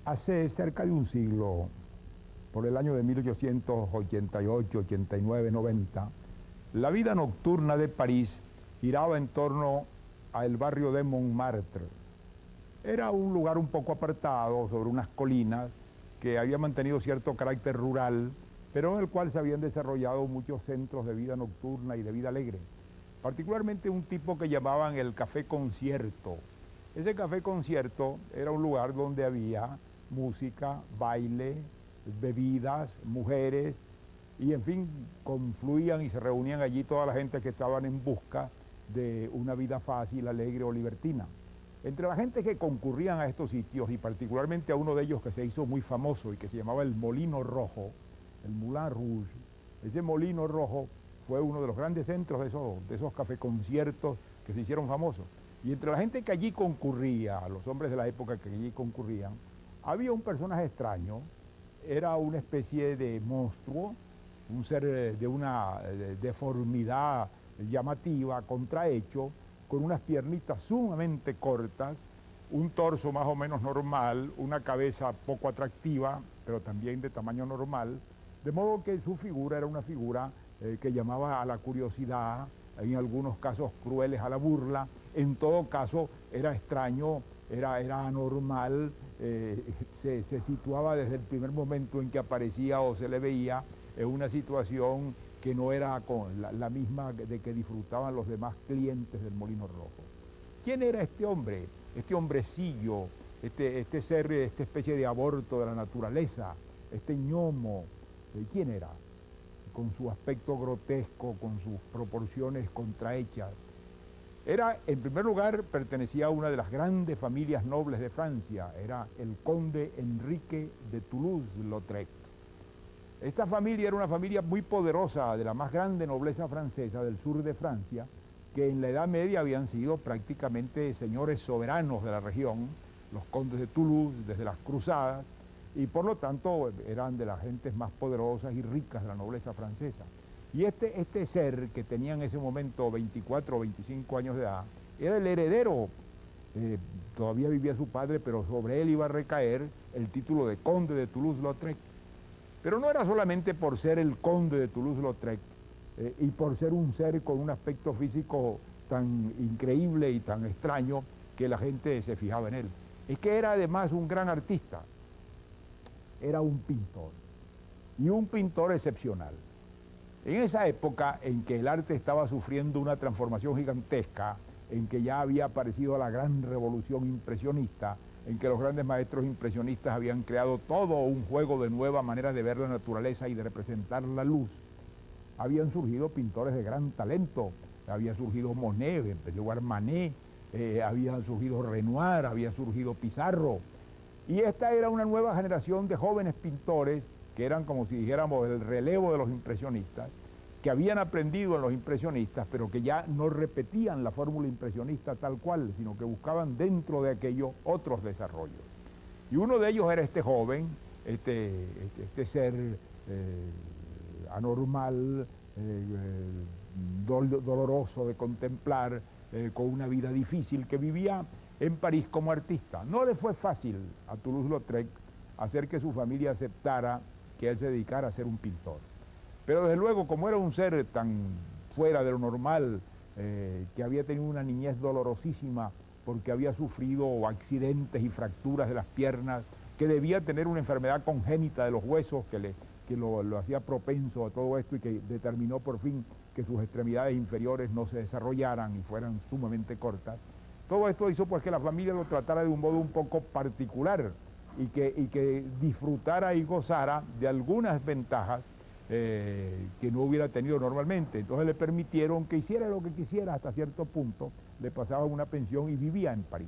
Hace cerca de un siglo, por el año de 1888, 89, 90, la vida nocturna de París giraba en torno al barrio de Montmartre. Era un lugar un poco apartado, sobre unas colinas, que había mantenido cierto carácter rural, pero en el cual se habían desarrollado muchos centros de vida nocturna y de vida alegre. Particularmente un tipo que llamaban el Café Concierto. Ese Café Concierto era un lugar donde había música, baile, bebidas, mujeres, y en fin, confluían y se reunían allí toda la gente que estaban en busca de una vida fácil, alegre o libertina. Entre la gente que concurrían a estos sitios, y particularmente a uno de ellos que se hizo muy famoso y que se llamaba el Molino Rojo, el Moulin Rouge, ese Molino Rojo fue uno de los grandes centros de esos café-conciertos que se hicieron famosos. Y entre la gente que allí concurría, los hombres de la época que allí concurrían, había un personaje extraño, era una especie de monstruo, un ser de una deformidad llamativa, contrahecho, con unas piernitas sumamente cortas, un torso más o menos normal, una cabeza poco atractiva, pero también de tamaño normal, de modo que su figura era una figura que llamaba a la curiosidad, en algunos casos crueles a la burla, en todo caso era extraño, era anormal, se situaba desde el primer momento en que aparecía o se le veía en una situación que no era la misma de que disfrutaban los demás clientes del Molino Rojo. ¿Quién era este hombre? Este hombrecillo, este ser, esta especie de aborto de la naturaleza, este ñomo, ¿quién era? Con su aspecto grotesco, con sus proporciones contrahechas. Era, en primer lugar, pertenecía a una de las grandes familias nobles de Francia, era el conde Enrique de Toulouse-Lautrec. Esta familia era una familia muy poderosa, de la más grande nobleza francesa del sur de Francia, que en la Edad Media habían sido prácticamente señores soberanos de la región, los condes de Toulouse desde las cruzadas, y por lo tanto eran de las gentes más poderosas y ricas de la nobleza francesa. Y este ser, que tenía en ese momento 24 o 25 años de edad, era el heredero. Todavía vivía su padre, pero sobre él iba a recaer el título de conde de Toulouse-Lautrec. Pero no era solamente por ser el conde de Toulouse-Lautrec y por ser un ser con un aspecto físico tan increíble y tan extraño que la gente se fijaba en él. Es que era además un gran artista, era un pintor, y un pintor excepcional. En esa época en que el arte estaba sufriendo una transformación gigantesca, en que ya había aparecido la gran revolución impresionista, en que los grandes maestros impresionistas habían creado todo un juego de nuevas maneras de ver la naturaleza y de representar la luz, habían surgido pintores de gran talento, había surgido Monet, en primer lugar Manet, había surgido Renoir, había surgido Pizarro, y esta era una nueva generación de jóvenes pintores que eran, como si dijéramos, el relevo de los impresionistas, que habían aprendido en los impresionistas, pero que ya no repetían la fórmula impresionista tal cual, sino que buscaban dentro de aquello otros desarrollos. Y uno de ellos era este joven, este ser anormal, doloroso de contemplar, con una vida difícil, que vivía en París como artista. No le fue fácil a Toulouse-Lautrec hacer que su familia aceptara que él se dedicara a ser un pintor. Pero desde luego, como era un ser tan fuera de lo normal, que había tenido una niñez dolorosísima porque había sufrido accidentes y fracturas de las piernas, que debía tener una enfermedad congénita de los huesos que lo hacía propenso a todo esto y que determinó por fin que sus extremidades inferiores no se desarrollaran y fueran sumamente cortas. Todo esto hizo pues que la familia lo tratara de un modo un poco particular y que disfrutara y gozara de algunas ventajas que no hubiera tenido normalmente. Entonces le permitieron que hiciera lo que quisiera hasta cierto punto, le pasaban una pensión y vivía en París.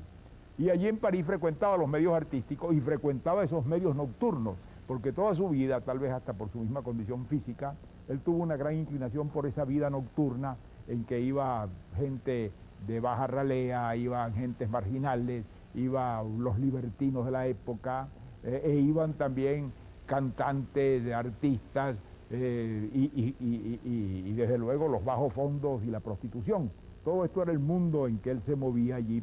Y allí en París frecuentaba los medios artísticos y frecuentaba esos medios nocturnos, porque toda su vida, tal vez hasta por su misma condición física, él tuvo una gran inclinación por esa vida nocturna en que iba gente de baja ralea, iban gentes marginales, iban los libertinos de la época, e iban también cantantes, artistas, y desde luego los bajos fondos y la prostitución. Todo esto era el mundo en que él se movía allí,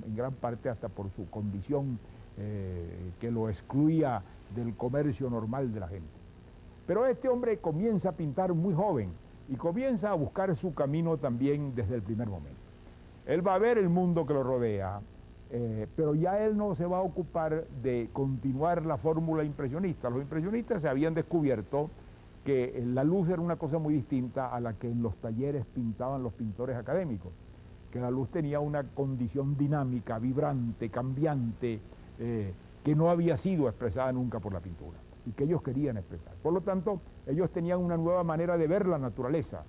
en gran parte hasta por su condición que lo excluía del comercio normal de la gente. Pero este hombre comienza a pintar muy joven y comienza a buscar su camino también desde el primer momento. Él va a ver el mundo que lo rodea, pero ya él no se va a ocupar de continuar la fórmula impresionista. Los impresionistas se habían descubierto que la luz era una cosa muy distinta a la que en los talleres pintaban los pintores académicos, que la luz tenía una condición dinámica, vibrante, cambiante, que no había sido expresada nunca por la pintura y que ellos querían expresar. Por lo tanto, ellos tenían una nueva manera de ver la naturaleza,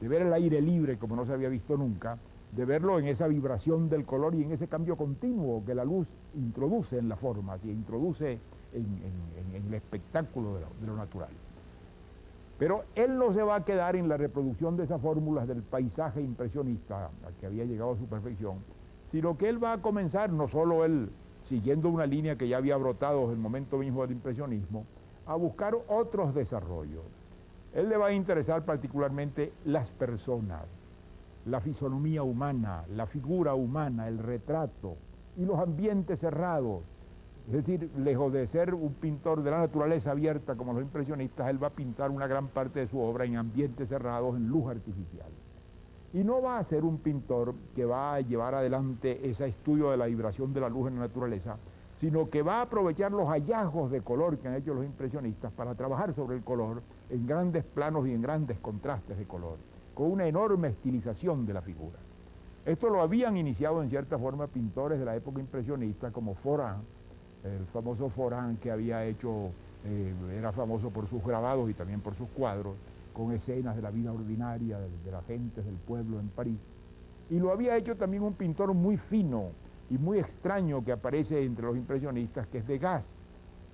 de ver el aire libre como no se había visto nunca, de verlo en esa vibración del color y en ese cambio continuo que la luz introduce en la forma, y introduce en el espectáculo de lo natural. Pero él no se va a quedar en la reproducción de esas fórmulas del paisaje impresionista al que había llegado a su perfección, sino que él va a comenzar, no solo él, siguiendo una línea que ya había brotado en el momento mismo del impresionismo, a buscar otros desarrollos. Él le va a interesar particularmente las personas, la fisonomía humana, la figura humana, el retrato y los ambientes cerrados. Es decir, lejos de ser un pintor de la naturaleza abierta como los impresionistas, él va a pintar una gran parte de su obra en ambientes cerrados, en luz artificial. Y no va a ser un pintor que va a llevar adelante ese estudio de la vibración de la luz en la naturaleza, sino que va a aprovechar los hallazgos de color que han hecho los impresionistas para trabajar sobre el color en grandes planos y en grandes contrastes de color, con una enorme estilización de la figura. Esto lo habían iniciado en cierta forma pintores de la época impresionista como Forán, el famoso Forán que había hecho, era famoso por sus grabados y también por sus cuadros, con escenas de la vida ordinaria de la gente del pueblo en París. Y lo había hecho también un pintor muy fino y muy extraño que aparece entre los impresionistas, que es Degas.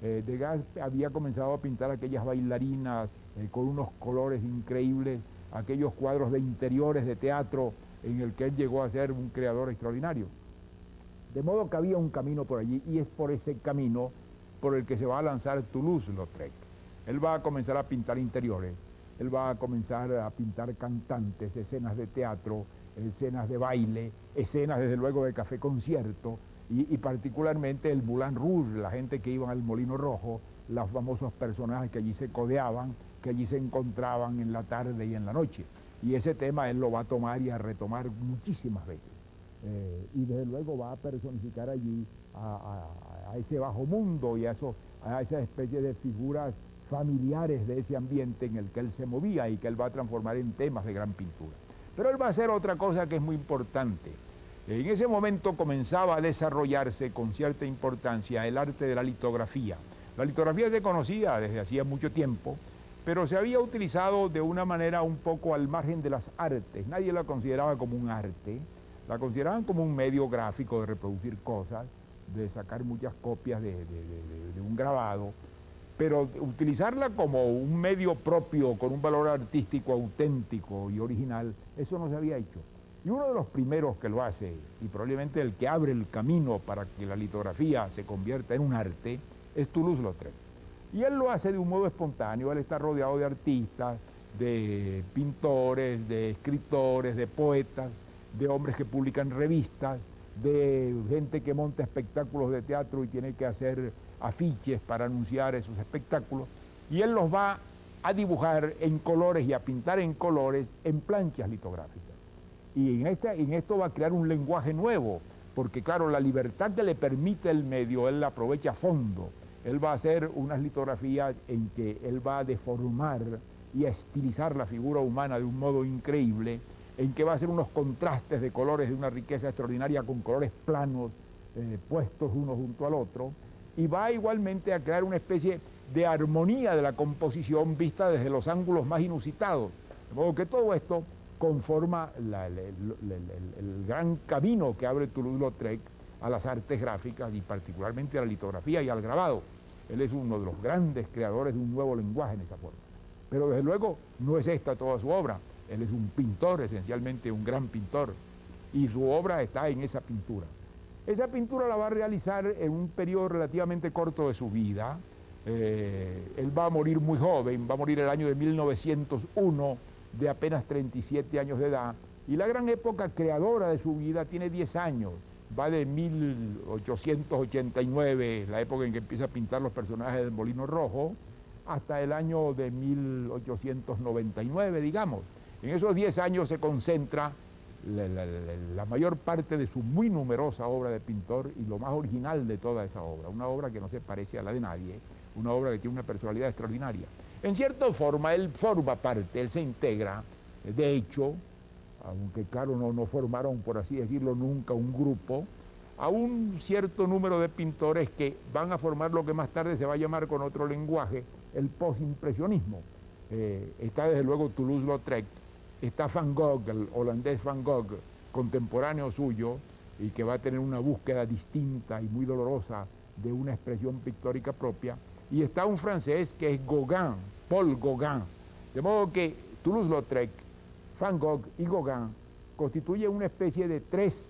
Degas había comenzado a pintar aquellas bailarinas con unos colores increíbles, aquellos cuadros de interiores de teatro en el que él llegó a ser un creador extraordinario. De modo que había un camino por allí y es por ese camino por el que se va a lanzar Toulouse-Lautrec. Él va a comenzar a pintar interiores, él va a comenzar a pintar cantantes, escenas de teatro, escenas de baile, escenas desde luego de café concierto y particularmente el Moulin Rouge, la gente que iban al Molino Rojo, los famosos personajes que allí se codeaban, que allí se encontraban en la tarde y en la noche. Y ese tema él lo va a tomar y a retomar muchísimas veces. Y desde luego va a personificar allí a ese bajo mundo y a esa especie de figuras familiares de ese ambiente en el que él se movía y que él va a transformar en temas de gran pintura. Pero él va a hacer otra cosa que es muy importante. En ese momento comenzaba a desarrollarse con cierta importancia el arte de la litografía. La litografía se conocía desde hacía mucho tiempo, pero se había utilizado de una manera un poco al margen de las artes. Nadie la consideraba como un arte, la consideraban como un medio gráfico de reproducir cosas, de sacar muchas copias de un grabado, pero utilizarla como un medio propio, con un valor artístico auténtico y original, eso no se había hecho. Y uno de los primeros que lo hace, y probablemente el que abre el camino para que la litografía se convierta en un arte, es Toulouse-Lautrec. Y él lo hace de un modo espontáneo, él está rodeado de artistas, de pintores, de escritores, de poetas, de hombres que publican revistas, de gente que monta espectáculos de teatro y tiene que hacer afiches para anunciar esos espectáculos, y él los va a dibujar en colores y a pintar en colores en planchas litográficas. Y en esto va a crear un lenguaje nuevo, porque claro, la libertad que le permite el medio, él la aprovecha a fondo. Él va a hacer unas litografías en que él va a deformar y a estilizar la figura humana de un modo increíble, en que va a hacer unos contrastes de colores de una riqueza extraordinaria con colores planos puestos uno junto al otro, y va igualmente a crear una especie de armonía de la composición vista desde los ángulos más inusitados. De modo que todo esto conforma el gran camino que abre Toulouse-Lautrec a las artes gráficas y particularmente a la litografía y al grabado. Él es uno de los grandes creadores de un nuevo lenguaje en esa forma. Pero desde luego no es esta toda su obra. Él es un pintor, esencialmente un gran pintor, y su obra está en esa pintura. Esa pintura la va a realizar en un periodo relativamente corto de su vida. Él va a morir muy joven, va a morir el año de 1901, de apenas 37 años de edad, y la gran época creadora de su vida tiene 10 años, va de 1889, la época en que empieza a pintar los personajes del Molino Rojo, hasta el año de 1899, digamos. En esos 10 años se concentra la mayor parte de su muy numerosa obra de pintor y lo más original de toda esa obra, una obra que no se parece a la de nadie, una obra que tiene una personalidad extraordinaria. En cierta forma, él forma parte, él se integra, de hecho, aunque claro, no formaron, por así decirlo, nunca un grupo, a un cierto número de pintores que van a formar lo que más tarde se va a llamar con otro lenguaje, el postimpresionismo. Está desde luego Toulouse-Lautrec, está Van Gogh, el holandés Van Gogh, contemporáneo suyo, y que va a tener una búsqueda distinta y muy dolorosa de una expresión pictórica propia, y está un francés que es Gauguin, Paul Gauguin. De modo que Toulouse-Lautrec, Van Gogh y Gauguin constituyen una especie de tres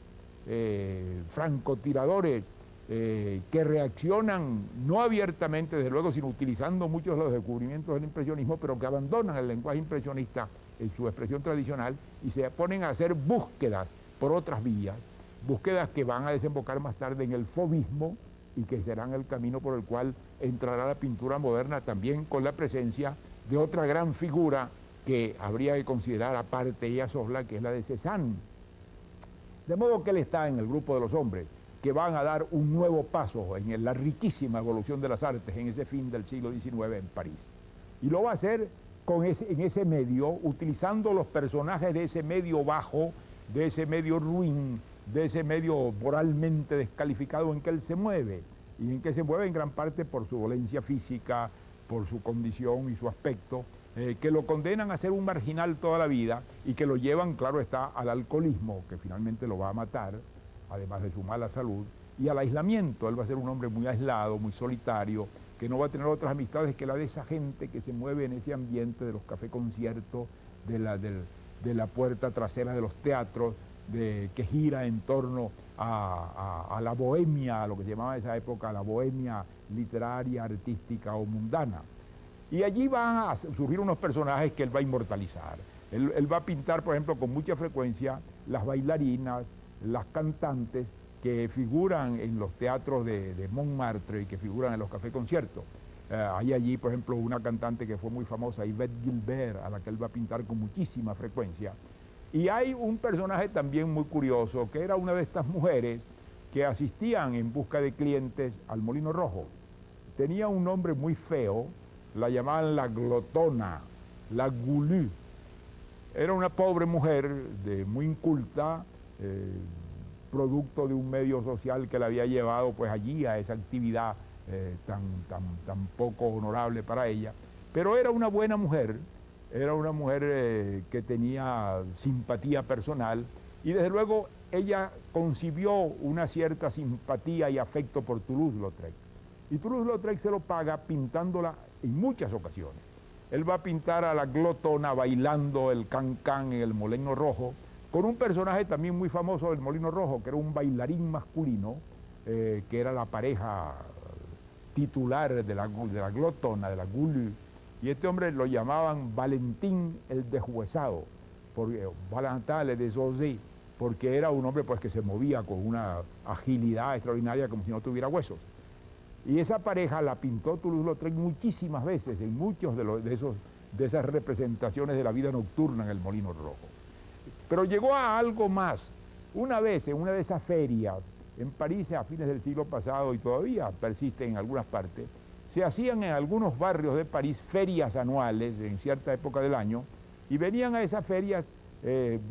francotiradores que reaccionan no abiertamente, desde luego, sino utilizando muchos de los descubrimientos del impresionismo, pero que abandonan el lenguaje impresionista en su expresión tradicional y se ponen a hacer búsquedas por otras vías, búsquedas que van a desembocar más tarde en el fauvismo y que serán el camino por el cual entrará la pintura moderna, también con la presencia de otra gran figura que habría que considerar aparte ella sola, que es la de Cézanne. De modo que él está en el grupo de los hombres que van a dar un nuevo paso en la riquísima evolución de las artes en ese fin del siglo XIX en París. Y lo va a hacer en ese medio, utilizando los personajes de ese medio bajo, de ese medio ruin, de ese medio moralmente descalificado en que él se mueve, y en que se mueve en gran parte por su dolencia física, por su condición y su aspecto, que lo condenan a ser un marginal toda la vida y que lo llevan, claro está, al alcoholismo, que finalmente lo va a matar, además de su mala salud, y al aislamiento. Él va a ser un hombre muy aislado, muy solitario, que no va a tener otras amistades que la de esa gente que se mueve en ese ambiente de los café conciertos, de la puerta trasera de los teatros, que gira en torno a la bohemia, a lo que se llamaba en esa época la bohemia literaria, artística o mundana. Y allí van a surgir unos personajes que él va a inmortalizar. Él va a pintar, por ejemplo, con mucha frecuencia las bailarinas, las cantantes que figuran en los teatros de Montmartre y que figuran en los cafés conciertos. Hay allí, por ejemplo, una cantante que fue muy famosa, Yvette Gilbert, a la que él va a pintar con muchísima frecuencia. Y hay un personaje también muy curioso, que era una de estas mujeres que asistían en busca de clientes al Molino Rojo. Tenía un nombre muy feo, la llamaban la glotona, la goulue. Era una pobre mujer muy inculta, producto de un medio social que la había llevado pues allí a esa actividad tan poco honorable para ella. Pero era una buena mujer, era una mujer que tenía simpatía personal y desde luego ella concibió una cierta simpatía y afecto por Toulouse-Lautrec. Y Toulouse-Lautrec se lo paga pintándola en muchas ocasiones. Él va a pintar a la glotona bailando el can-can en el Molino Rojo, con un personaje también muy famoso del Molino Rojo, que era un bailarín masculino, que era la pareja titular de la glotona, de la goulue, y este hombre lo llamaban Valentín el Deshuesado, Valentin le Desosé, porque era un hombre pues, que se movía con una agilidad extraordinaria como si no tuviera huesos. Y esa pareja la pintó Toulouse-Lautrec muchísimas veces, en muchos de esas representaciones de la vida nocturna en el Molino Rojo. Pero llegó a algo más. Una vez, en una de esas ferias, en París a fines del siglo pasado, y todavía persiste en algunas partes, se hacían en algunos barrios de París ferias anuales en cierta época del año, y venían a esas ferias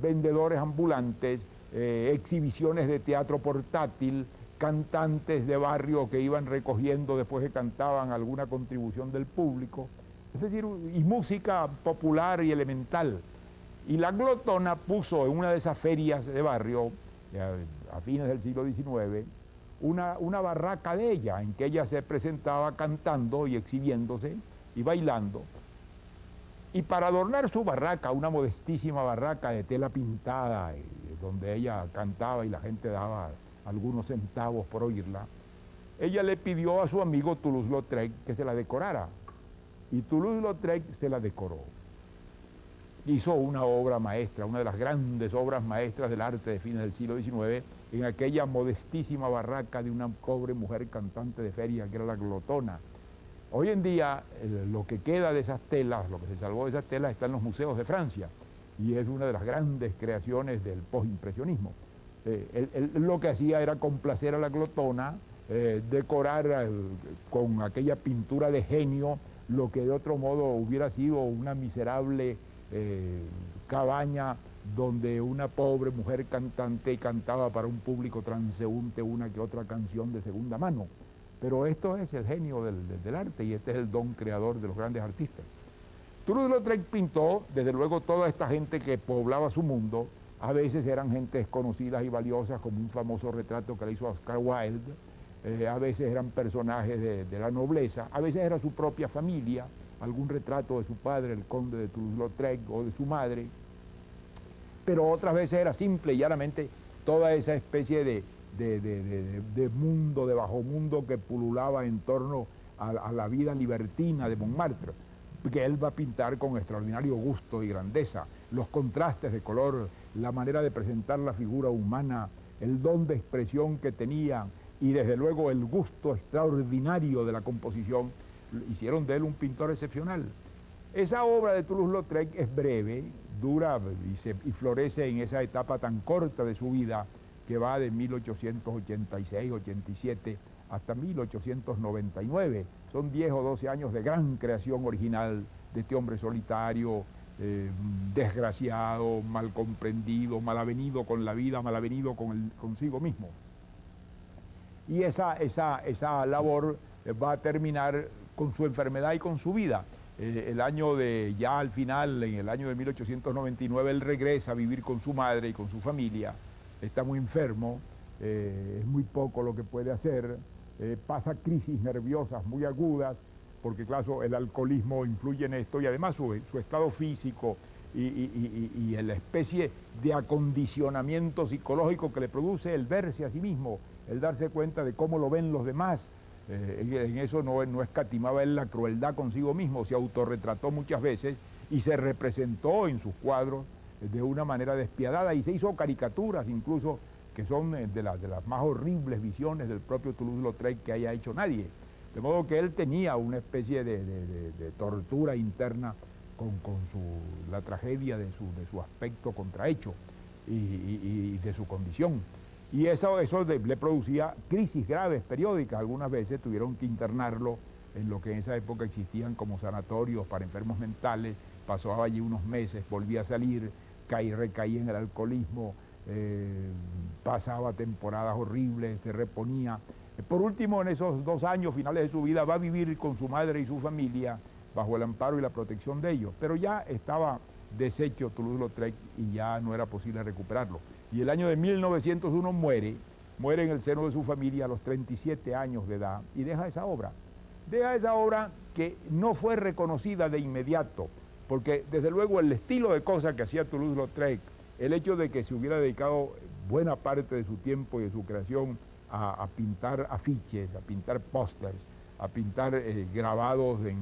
vendedores ambulantes, exhibiciones de teatro portátil, cantantes de barrio que iban recogiendo después que cantaban alguna contribución del público, es decir, y música popular y elemental. Y la glotona puso en una de esas ferias de barrio, a fines del siglo XIX, una barraca de ella, en que ella se presentaba cantando y exhibiéndose y bailando. Y para adornar su barraca, una modestísima barraca de tela pintada, donde ella cantaba y la gente daba algunos centavos por oírla, ella le pidió a su amigo Toulouse-Lautrec que se la decorara, y Toulouse-Lautrec se la decoró. hizo una obra maestra, una de las grandes obras maestras del arte de fines del siglo XIX, en aquella modestísima barraca de una pobre mujer cantante de feria que era la Glotona. Hoy en día lo que queda de esas telas, lo que se salvó de esas telas está en los museos de Francia y es una de las grandes creaciones del postimpresionismo. Él lo que hacía era complacer a la Glotona, decorar con aquella pintura de genio lo que de otro modo hubiera sido una miserable cabaña donde una pobre mujer cantante cantaba para un público transeúnte una que otra canción de segunda mano. Pero esto es el genio del arte y este es el don creador de los grandes artistas. Toulouse-Lautrec pintó, desde luego, toda esta gente que poblaba su mundo. A veces eran gente desconocidas y valiosas, como un famoso retrato que le hizo Oscar Wilde. A veces eran personajes de la nobleza, a veces era su propia familia, algún retrato de su padre, el conde de Toulouse-Lautrec, o de su madre. Pero otras veces era simple y llanamente toda esa especie de mundo, de bajo mundo que pululaba en torno a la vida libertina de Montmartre, que él va a pintar con extraordinario gusto y grandeza, los contrastes de color, la manera de presentar la figura humana, el don de expresión que tenía y desde luego el gusto extraordinario de la composición, hicieron de él un pintor excepcional. Esa obra de Toulouse-Lautrec es breve, dura y florece en esa etapa tan corta de su vida que va de 1886-87 hasta 1899. Son 10 o 12 años de gran creación original de este hombre solitario, desgraciado, mal comprendido, mal avenido con la vida, mal avenido consigo mismo. Y esa labor va a terminar con su enfermedad y con su vida. Ya al final, en el año de 1899, él regresa a vivir con su madre y con su familia. Está muy enfermo, es muy poco lo que puede hacer, pasa crisis nerviosas muy agudas, porque claro, el alcoholismo influye en esto y además su estado físico y la especie de acondicionamiento psicológico que le produce el verse a sí mismo, el darse cuenta de cómo lo ven los demás. En eso no escatimaba él la crueldad consigo mismo, se autorretrató muchas veces y se representó en sus cuadros de una manera despiadada y se hizo caricaturas incluso que son de las más horribles visiones del propio Toulouse-Lautrec que haya hecho nadie. De modo que él tenía una especie de tortura interna con la tragedia de su aspecto contrahecho y de su condición. Y eso le producía crisis graves periódicas. Algunas veces tuvieron que internarlo en lo que en esa época existían como sanatorios para enfermos mentales. Pasaba allí unos meses, volvía a salir, recaía en el alcoholismo, pasaba temporadas horribles, se reponía. Por último, en esos 2 años finales de su vida, va a vivir con su madre y su familia bajo el amparo y la protección de ellos. Pero ya estaba deshecho Toulouse-Lautrec y ya no era posible recuperarlo. Y el año de 1901 muere en el seno de su familia a los 37 años de edad y deja esa obra. Deja esa obra que no fue reconocida de inmediato, porque desde luego el estilo de cosas que hacía Toulouse-Lautrec, el hecho de que se hubiera dedicado buena parte de su tiempo y de su creación a pintar afiches, a pintar pósters, a pintar grabados en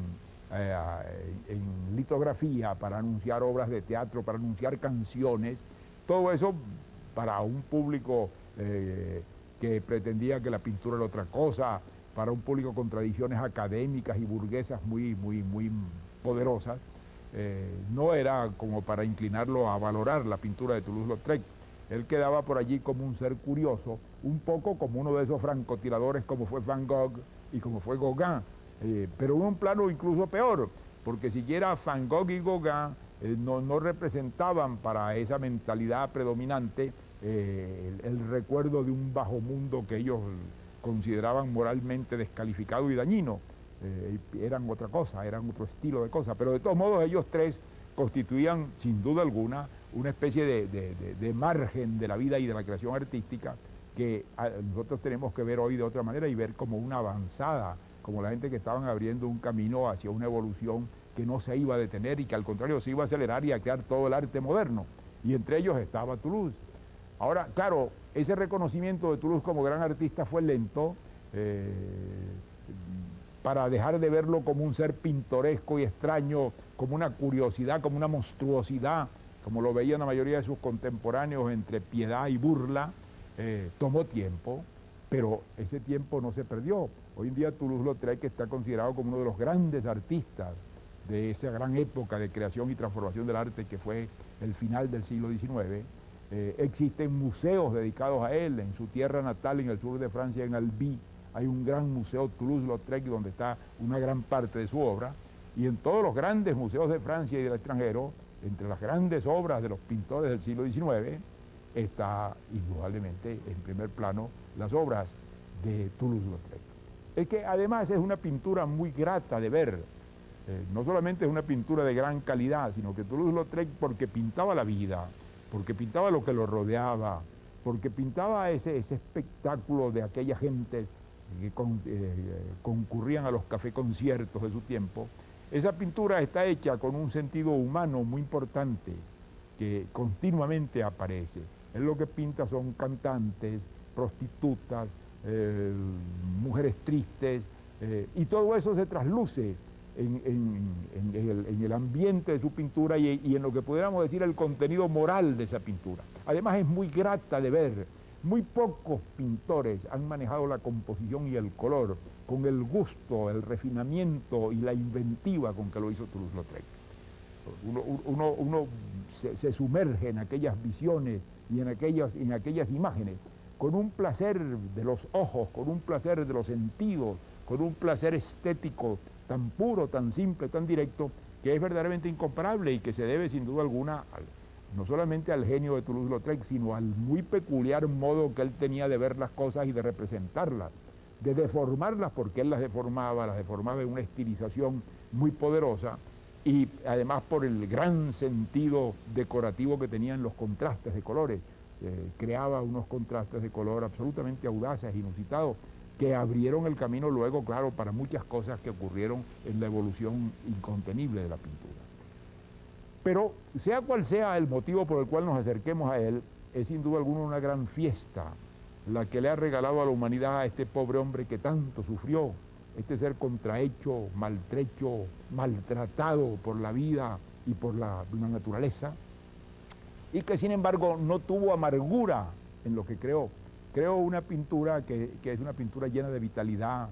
litografía para anunciar obras de teatro, para anunciar canciones, todo eso para un público que pretendía que la pintura era otra cosa, para un público con tradiciones académicas y burguesas muy poderosas, no era como para inclinarlo a valorar la pintura de Toulouse-Lautrec. Él quedaba por allí como un ser curioso, un poco como uno de esos francotiradores como fue Van Gogh y como fue Gauguin, pero en un plano incluso peor, porque siquiera Van Gogh y Gauguin no representaban para esa mentalidad predominante el recuerdo de un bajo mundo que ellos consideraban moralmente descalificado y dañino. Eran otra cosa, eran otro estilo de cosa, pero de todos modos ellos tres constituían sin duda alguna una especie de margen de la vida y de la creación artística que nosotros tenemos que ver hoy de otra manera y ver como una avanzada, como la gente que estaban abriendo un camino hacia una evolución que no se iba a detener y que al contrario se iba a acelerar y a crear todo el arte moderno. Y entre ellos estaba Toulouse. Ahora, claro, ese reconocimiento de Toulouse como gran artista fue lento. para dejar de verlo como un ser pintoresco y extraño, como una curiosidad, como una monstruosidad, como lo veían la mayoría de sus contemporáneos entre piedad y burla, tomó tiempo, pero ese tiempo no se perdió. Hoy en día Toulouse-Lautrec está considerado como uno de los grandes artistas de esa gran época de creación y transformación del arte que fue el final del siglo XIX. Existen museos dedicados a él en su tierra natal, en el sur de Francia, en Albi. Hay un gran museo Toulouse-Lautrec donde está una gran parte de su obra, y en todos los grandes museos de Francia y del extranjero, entre las grandes obras de los pintores del siglo XIX, está indudablemente en primer plano las obras de Toulouse-Lautrec. Es que además es una pintura muy grata de ver. No solamente es una pintura de gran calidad, sino que Toulouse-Lautrec, porque pintaba la vida, porque pintaba lo que lo rodeaba, porque pintaba ese espectáculo de aquella gente que concurrían a los café conciertos de su tiempo. Esa pintura está hecha con un sentido humano muy importante que continuamente aparece. Él lo que pinta son cantantes, prostitutas, mujeres tristes, y todo eso se trasluce en el ambiente de su pintura y en lo que pudiéramos decir el contenido moral de esa pintura. Además es muy grata de ver. Muy pocos pintores han manejado la composición y el color con el gusto, el refinamiento y la inventiva con que lo hizo Toulouse-Lautrec. Uno se sumerge en aquellas visiones y en aquellas imágenes con un placer de los ojos, con un placer de los sentidos, con un placer estético tan puro, tan simple, tan directo, que es verdaderamente incomparable y que se debe sin duda alguna no solamente al genio de Toulouse-Lautrec, sino al muy peculiar modo que él tenía de ver las cosas y de representarlas, de deformarlas, porque él las deformaba en una estilización muy poderosa, y además por el gran sentido decorativo que tenía en los contrastes de colores. Creaba unos contrastes de color absolutamente audaces, inusitados, que abrieron el camino luego, claro, para muchas cosas que ocurrieron en la evolución incontenible de la pintura. Pero sea cual sea el motivo por el cual nos acerquemos a él, es sin duda alguna una gran fiesta la que le ha regalado a la humanidad a este pobre hombre que tanto sufrió, este ser contrahecho, maltrecho, maltratado por la vida y por la naturaleza, y que sin embargo no tuvo amargura en lo que creó. Creó una pintura que es una pintura llena de vitalidad,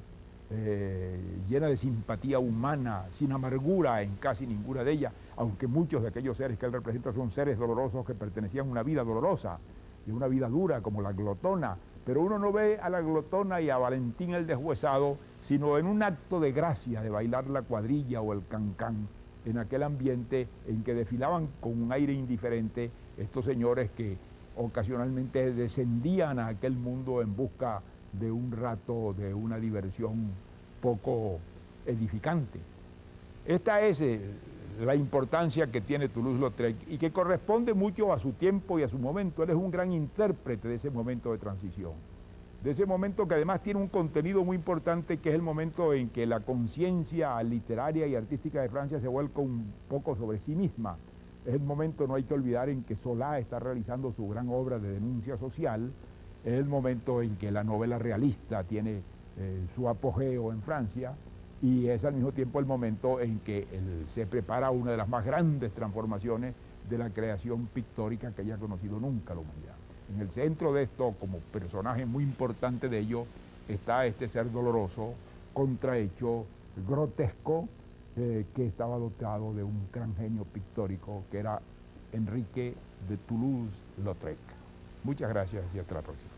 llena de simpatía humana, sin amargura en casi ninguna de ellas, aunque muchos de aquellos seres que él representa son seres dolorosos que pertenecían a una vida dolorosa, y una vida dura como la glotona, pero uno no ve a la glotona y a Valentín el deshuesado, sino en un acto de gracia de bailar la cuadrilla o el cancán, en aquel ambiente en que desfilaban con un aire indiferente estos señores que ocasionalmente descendían a aquel mundo en busca de un rato, de una diversión poco edificante. Esta es la importancia que tiene Toulouse-Lautrec y que corresponde mucho a su tiempo y a su momento. Él es un gran intérprete de ese momento de transición, de ese momento que además tiene un contenido muy importante, que es el momento en que la conciencia literaria y artística de Francia se vuelca un poco sobre sí misma. Es el momento, no hay que olvidar, en que Zola está realizando su gran obra de denuncia social. Es el momento en que la novela realista tiene su apogeo en Francia, y es al mismo tiempo el momento en que se prepara una de las más grandes transformaciones de la creación pictórica que haya conocido nunca la humanidad. En el centro de esto, como personaje muy importante de ello, está este ser doloroso, contrahecho, grotesco, que estaba dotado de un gran genio pictórico, que era Enrique de Toulouse-Lautrec. Muchas gracias y hasta la próxima.